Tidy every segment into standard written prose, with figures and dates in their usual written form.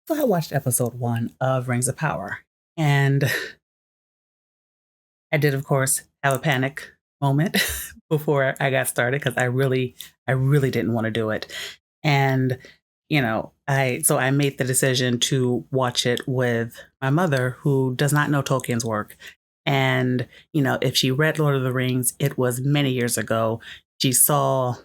So I watched episode 1 of Rings of Power, and I did, of course, have a panic moment before I got started because I really didn't want to do it. And, I made the decision to watch it with my mother, who does not know Tolkien's work. And, if she read Lord of the Rings, it was many years ago. She saw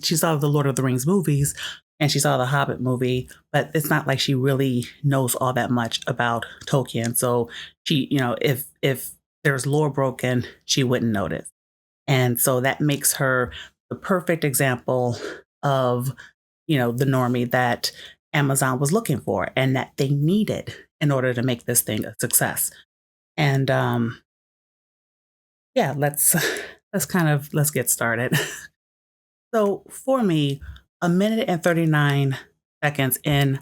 she saw the Lord of the Rings movies and she saw the Hobbit movie, but it's not like she really knows all that much about Tolkien. So she, if there's lore broken, she wouldn't notice. And so that makes her the perfect example of, the normie that Amazon was looking for and that they needed in order to make this thing a success. And yeah, let's get started. So for me, a minute and 39 seconds in,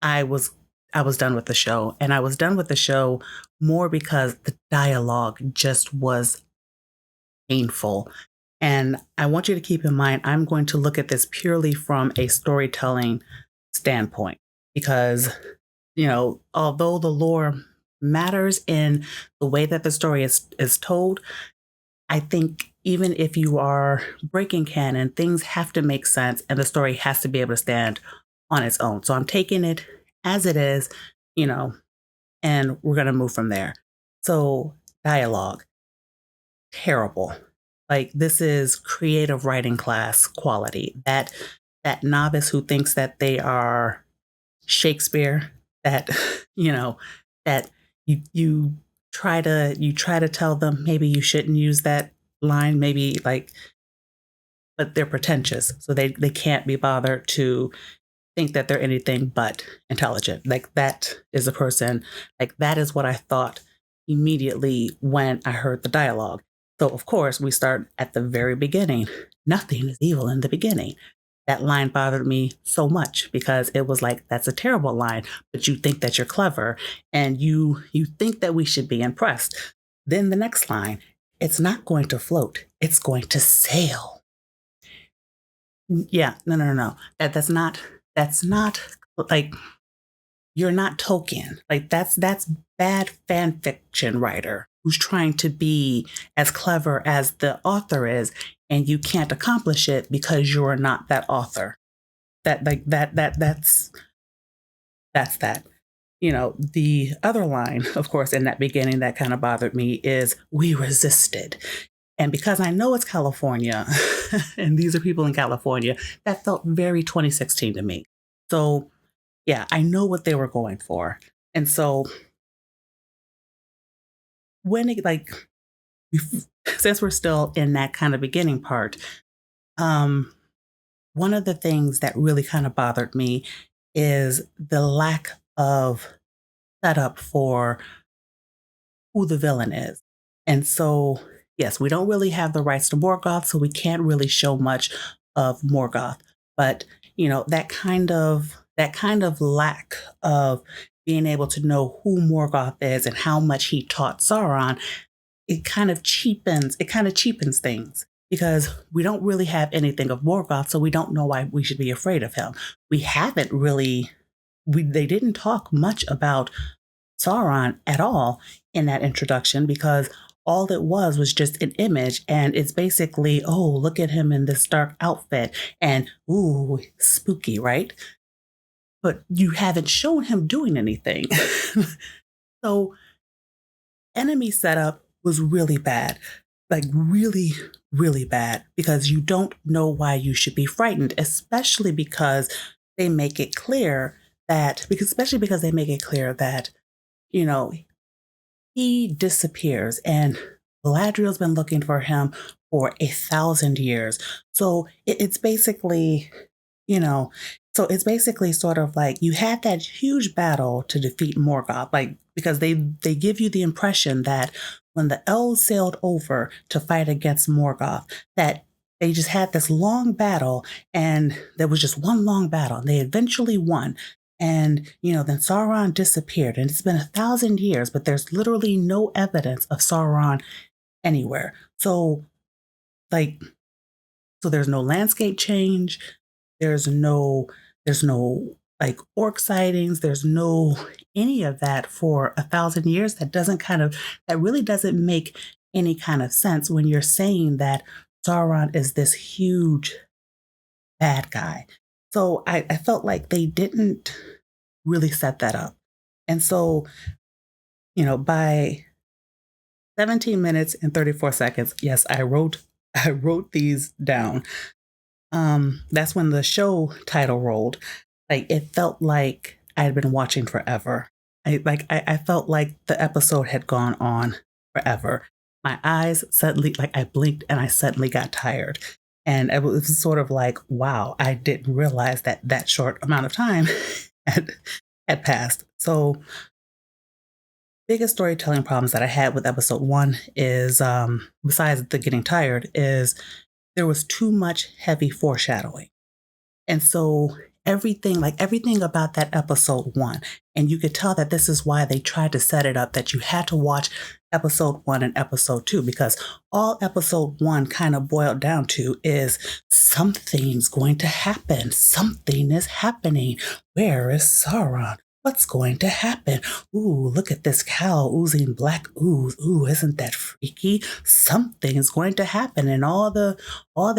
I was I was done with the show. And I was done with the show more because the dialogue just was painful. And I want you to keep in mind, I'm going to look at this purely from a storytelling standpoint because, although the lore matters in the way that the story is told, I think even if you are breaking canon, things have to make sense and the story has to be able to stand on its own. So I'm taking it as it is, you know, and we're going to move from there. So, dialogue, terrible. Like this is creative writing class quality. That novice who thinks that they are Shakespeare, that you know, that you try to tell them maybe you shouldn't use that line, maybe like, but they're pretentious, so they can't be bothered to think that they're anything but intelligent. Like that is a person, like that is what I thought immediately when I heard the dialogue. So of course we start at the very beginning. Nothing is evil in the beginning. That line bothered me so much because it was like that's a terrible line, but you think that you're clever and you think that we should be impressed. Then the next line, it's not going to float, it's going to sail. Yeah, no. That's not like you're not Tolkien. Like that's bad fan fiction writer who's trying to be as clever as the author is, and you can't accomplish it because you're not that author. That's that. The other line, of course, in that beginning that kind of bothered me is we resisted. And because I know it's California and these are people in California, that felt very 2016 to me. So, yeah, I know what they were going for. And so, when it like, since we're still in that kind of beginning part, um, one of the things that really kind of bothered me is the lack of setup for who the villain is. And so, yes, we don't really have the rights to Morgoth, so we can't really show much of Morgoth. But that kind of lack of being able to know who Morgoth is and how much he taught Sauron, it kind of cheapens things because we don't really have anything of Morgoth, so we don't know why we should be afraid of him. We haven't really they didn't talk much about Sauron at all in that introduction because all it was just an image and it's basically, oh, look at him in this dark outfit and ooh, spooky, right? But you haven't shown him doing anything. So enemy setup was really bad. Like really, really bad because you don't know why you should be frightened, especially because they make it clear especially because they make it clear that, you know, he disappears and Galadriel's been looking for him for 1,000 years. So it's basically, you know, so it's basically sort of like you had that huge battle to defeat Morgoth, like because they give you the impression that when the elves sailed over to fight against Morgoth, that they just had this long battle and there was just one long battle and they eventually won. And, then Sauron disappeared and it's been 1,000 years, but there's literally no evidence of Sauron anywhere. So, like, so there's no landscape change. There's no like orc sightings. There's no any of that for 1,000 years. That really doesn't make any kind of sense when you're saying that Sauron is this huge bad guy. So I felt like they didn't really set that up. And so, by 17 minutes and 34 seconds, yes, I wrote these down. That's when the show title rolled. Like it felt like I had been watching forever. I felt like the episode had gone on forever. My eyes suddenly, like I blinked and I suddenly got tired. And it was sort of like, wow, I didn't realize that that short amount of time had, had passed. So, biggest storytelling problems that I had with episode one is, besides the getting tired, is there was too much heavy foreshadowing. And so everything about that episode one, and you could tell that this is why they tried to set it up that you had to watch episode one and episode two, because all episode one kind of boiled down to is something's going to happen. Something is happening. Where is Sauron? What's going to happen? Ooh, look at this cow oozing black ooze. Ooh, isn't that freaky? Something is going to happen. And all the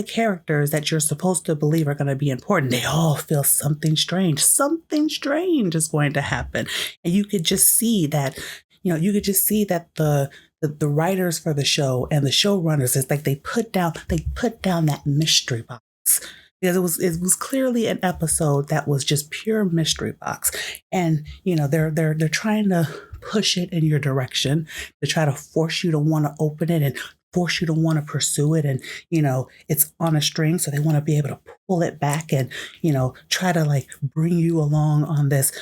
characters that you're supposed to believe are going to be important, they all feel something strange. Something strange is going to happen. And you could just see that, the writers for the show and the showrunners, it's like they put down that mystery box. Because it was clearly an episode that was just pure mystery box. And they're trying to push it in your direction to try to force you to want to open it and force you to want to pursue it. And it's on a string, so they want to be able to pull it back and try to like bring you along on this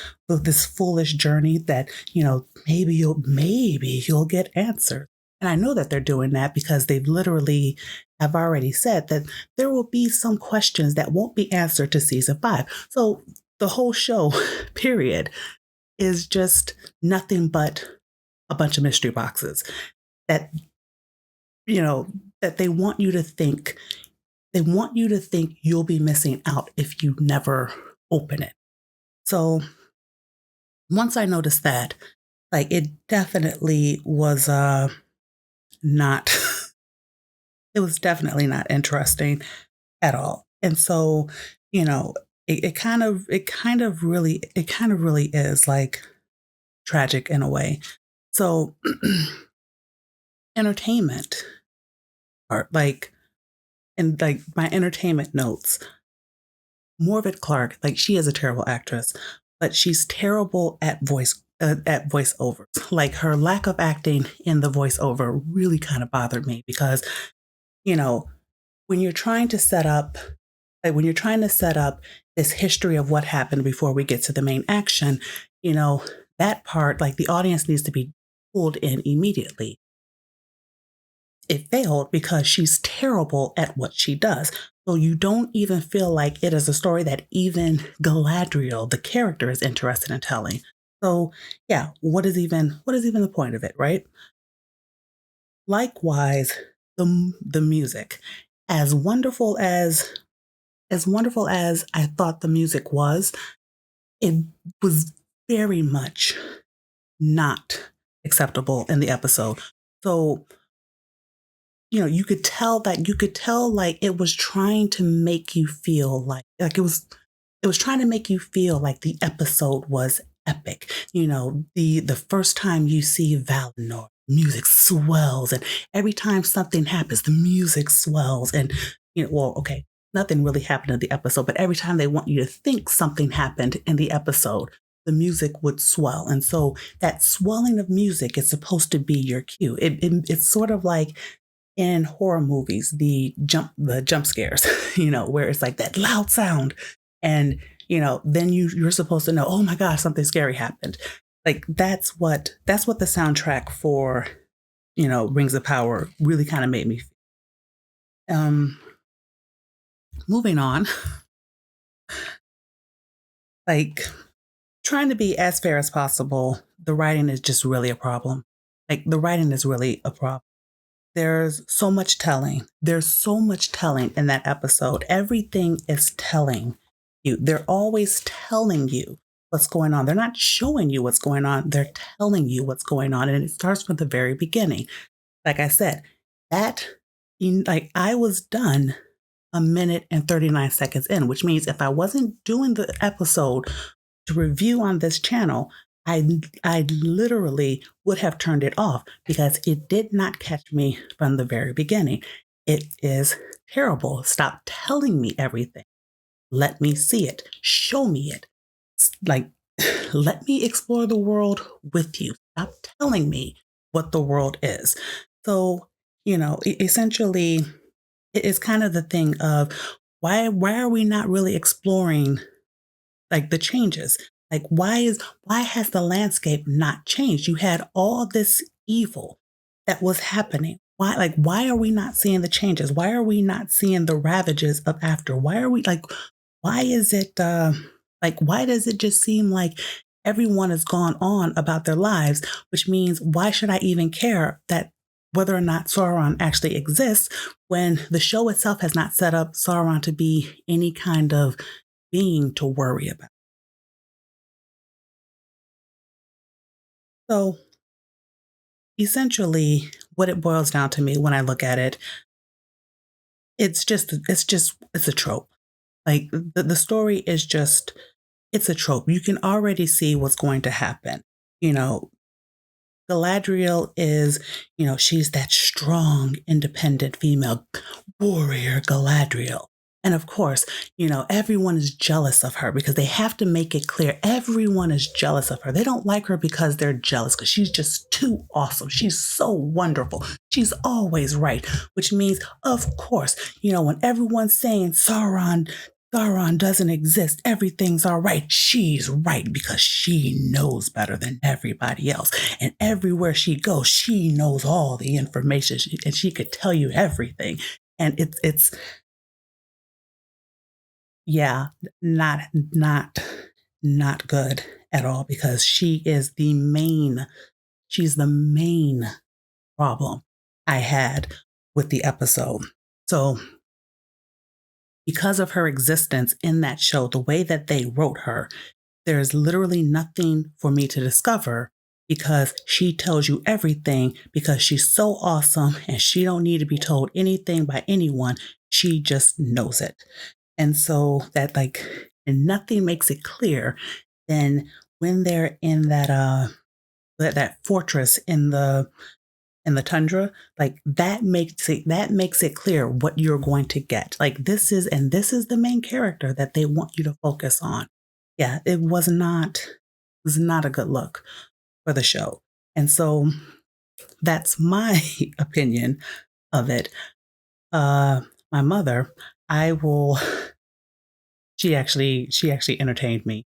foolish journey that maybe you'll get answered. And I know that they're doing that because they've literally have already said that there will be some questions that won't be answered to season 5. So the whole show, period, is just nothing but a bunch of mystery boxes that that they want you to think you'll be missing out if you never open it. So once I noticed that, like it definitely was not it was definitely not interesting at all. And so, it kind of really is like tragic in a way. So entertainment part, like my entertainment notes, Morvid Clark, like she is a terrible actress, but she's terrible at voiceovers. Like her lack of acting in the voiceover really kind of bothered me because, when you're trying to set up this history of what happened before we get to the main action, that part, like the audience needs to be pulled in immediately. It failed because she's terrible at what she does. So you don't even feel like it is a story that even Galadriel, the character, is interested in telling. So yeah, what is even the point of it, right? Likewise, the music, as wonderful as I thought the music was, it was very much not acceptable in the episode. So you could tell like it was trying to make you feel like it was trying to make you feel like the episode was epic. The first time you see Valinor, music swells, and every time something happens, the music swells. And okay, nothing really happened in the episode, but every time they want you to think something happened in the episode, the music would swell. And so that swelling of music is supposed to be your cue. It's sort of like in horror movies, the jump scares, where it's like that loud sound. And, then you're supposed to know, oh my gosh, something scary happened. Like that's what the soundtrack for, Rings of Power really kind of made me feel. Moving on, like trying to be as fair as possible, the writing is just really a problem. Like the writing is really a problem. There's so much telling. There's so much telling in that episode. Everything is telling. you. They're always telling you what's going on. They're not showing you what's going on. They're telling you what's going on. And it starts from the very beginning. Like I said, that, like I was done a minute and 39 seconds in, which means if I wasn't doing the episode to review on this channel, I literally would have turned it off because it did not catch me from the very beginning. It is terrible. Stop telling me everything. Let me see it. Show me it. Like, let me explore the world with you. Stop telling me what the world is. So, essentially, it's kind of the thing of why are we not really exploring like the changes? Like why has the landscape not changed? You had all this evil that was happening. Why are we not seeing the changes? Why are we not seeing the ravages of after? Why are we like why is it why does it just seem like everyone has gone on about their lives, which means why should I even care that whether or not Sauron actually exists when the show itself has not set up Sauron to be any kind of being to worry about? So essentially, what it boils down to me when I look at it, it's a trope. Like the story is just, it's a trope. You can already see what's going to happen. You know, Galadriel is, she's that strong, independent female warrior, Galadriel. And of course, everyone is jealous of her because they have to make it clear everyone is jealous of her. They don't like her because they're jealous because she's just too awesome. She's so wonderful. She's always right, which means, of course, when everyone's saying Sauron doesn't exist, everything's all right. She's right because she knows better than everybody else. And everywhere she goes, she knows all the information and she could tell you everything. And it's yeah, not good at all because she's the main problem I had with the episode. So because of her existence in that show, the way that they wrote her, there's literally nothing for me to discover because she tells you everything because she's so awesome and she don't need to be told anything by anyone. She just knows it. And so and nothing makes it clear than when they're in that fortress in the tundra, like that makes it clear what you're going to get. Like this is the main character that they want you to focus on. Yeah, it was not a good look for the show. And so that's my opinion of it. My mother, I will she actually entertained me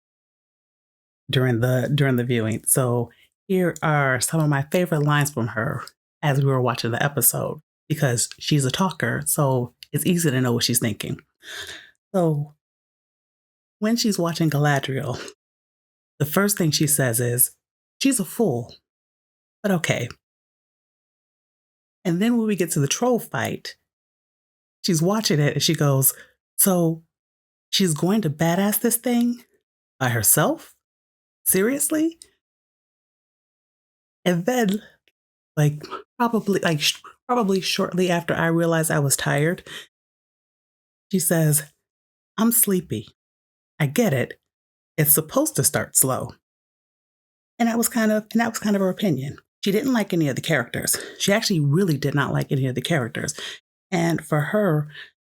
during the viewing. So here are some of my favorite lines from her as we were watching the episode because she's a talker, so it's easy to know what she's thinking. So when she's watching Galadriel, the first thing she says is, "She's a fool, but okay." And then when we get to the troll fight, she's watching it and she goes, "So she's going to badass this thing by herself? Seriously?" And then, like, probably shortly after I realized I was tired, she says, "I'm sleepy. I get it. It's supposed to start slow." And that was kind of her opinion. She didn't like any of the characters. She actually really did not like any of the characters. And for her,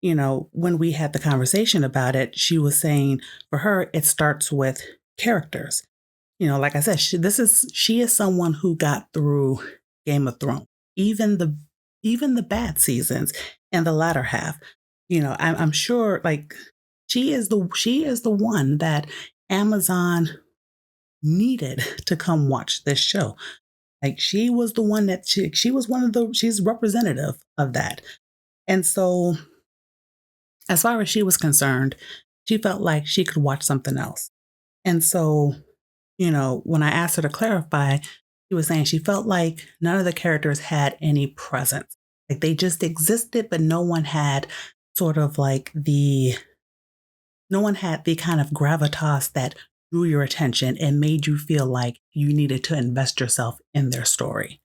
when we had the conversation about it, she was saying for her, it starts with characters. Like I said, she is someone who got through Game of Thrones, even the bad seasons and the latter half. I'm sure like she is the one that Amazon needed to come watch this show. Like she was the one that she was one of the she's representative of that. And so as far as she was concerned, she felt like she could watch something else. And so when I asked her to clarify, she was saying she felt like none of the characters had any presence. Like they just existed, but no one had sort of like no one had the kind of gravitas that drew your attention and made you feel like you needed to invest yourself in their story.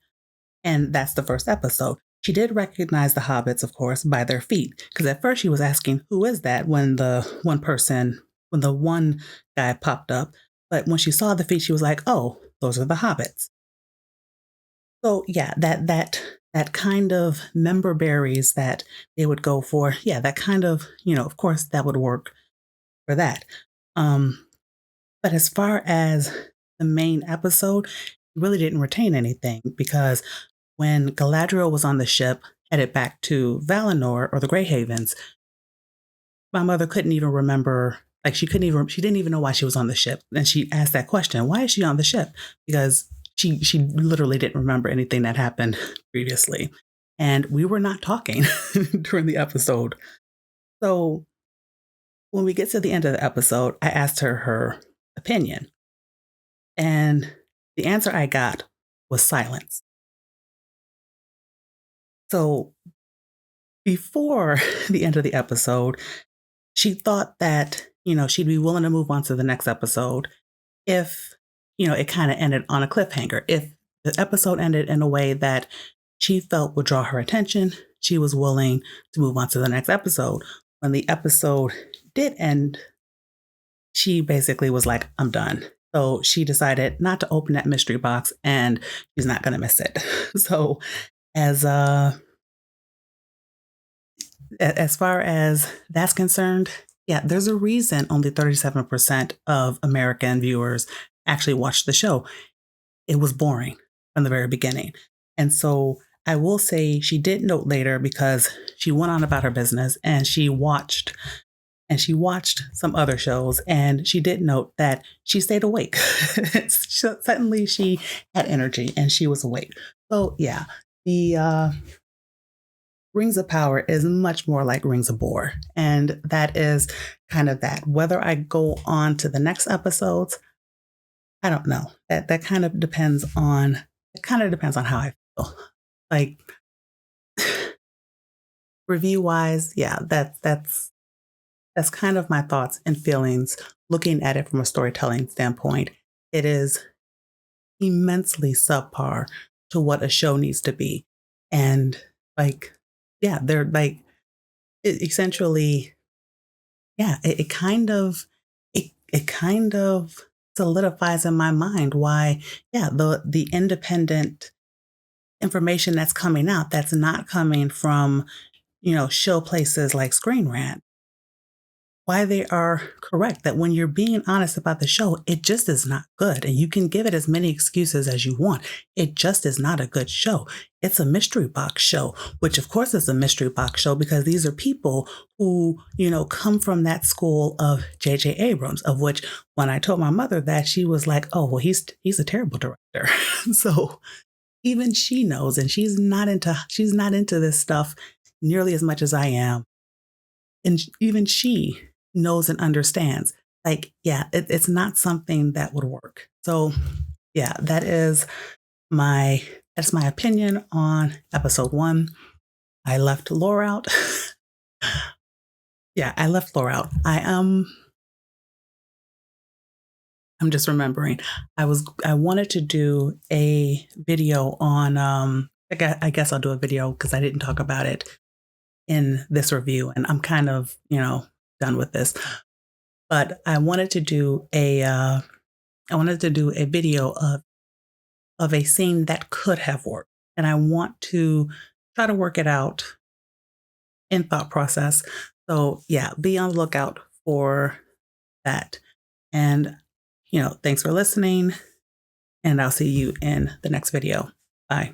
And that's the first episode. She did recognize the hobbits, of course, by their feet, because at first she was asking, "Who is that?" When the one guy popped up. But when she saw the feet, she was like, "Oh, those are the hobbits." So yeah, that kind of member berries that they would go for, yeah, that kind of, of course, that would work for that. Um, but as far as the main episode, it really didn't retain anything because when Galadriel was on the ship headed back to Valinor or the Grey Havens, my mother couldn't even remember. Like she didn't even know why she was on the ship. And she asked that question, why is she on the ship? Because she literally didn't remember anything that happened previously. And we were not talking during the episode. So when we get to the end of the episode, I asked her opinion. And the answer I got was silence. So before the end of the episode, she thought that, she'd be willing to move on to the next episode if, it kind of ended on a cliffhanger. If the episode ended in a way that she felt would draw her attention, she was willing to move on to the next episode. When the episode did end, she basically was like, I'm done. So she decided not to open that mystery box and she's not going to miss it. So as as far as that's concerned, yeah, there's a reason only 37% of American viewers actually watched the show. It was boring from the very beginning. And so I will say she did note later because she went on about her business and she watched some other shows and she did note that she stayed awake. Suddenly she had energy and she was awake. So yeah, the Rings of Power is much more like Rings of Bore. And that is kind of that. Whether I go on to the next episodes, I don't know. That kind of depends on how I feel. Like review wise, yeah, that's kind of my thoughts and feelings looking at it from a storytelling standpoint. It is immensely subpar to what a show needs to be. And like, yeah, they're like essentially, yeah, it kind of solidifies in my mind why, yeah, the independent information that's coming out that's not coming from, show places like Screen Rant, why they are correct that when you're being honest about the show, it just is not good. And you can give it as many excuses as you want. It just is not a good show. It's a mystery box show, which of course is a mystery box show because these are people who, come from that school of J.J. Abrams, of which when I told my mother that, she was like, oh, well, he's a terrible director. So even she knows, and she's not into this stuff nearly as much as I am. And even she knows and understands, like, yeah, it's not something that would work. So yeah, that's my opinion on episode 1. I left lore out. Yeah, I left lore out. I'm just remembering. I wanted to do a video on I guess I'll do a video because I didn't talk about it in this review and I'm kind of, done with this. But I wanted to do a video of a scene that could have worked. And I want to try to work it out in thought process. So yeah, be on the lookout for that. And, thanks for listening. And I'll see you in the next video. Bye.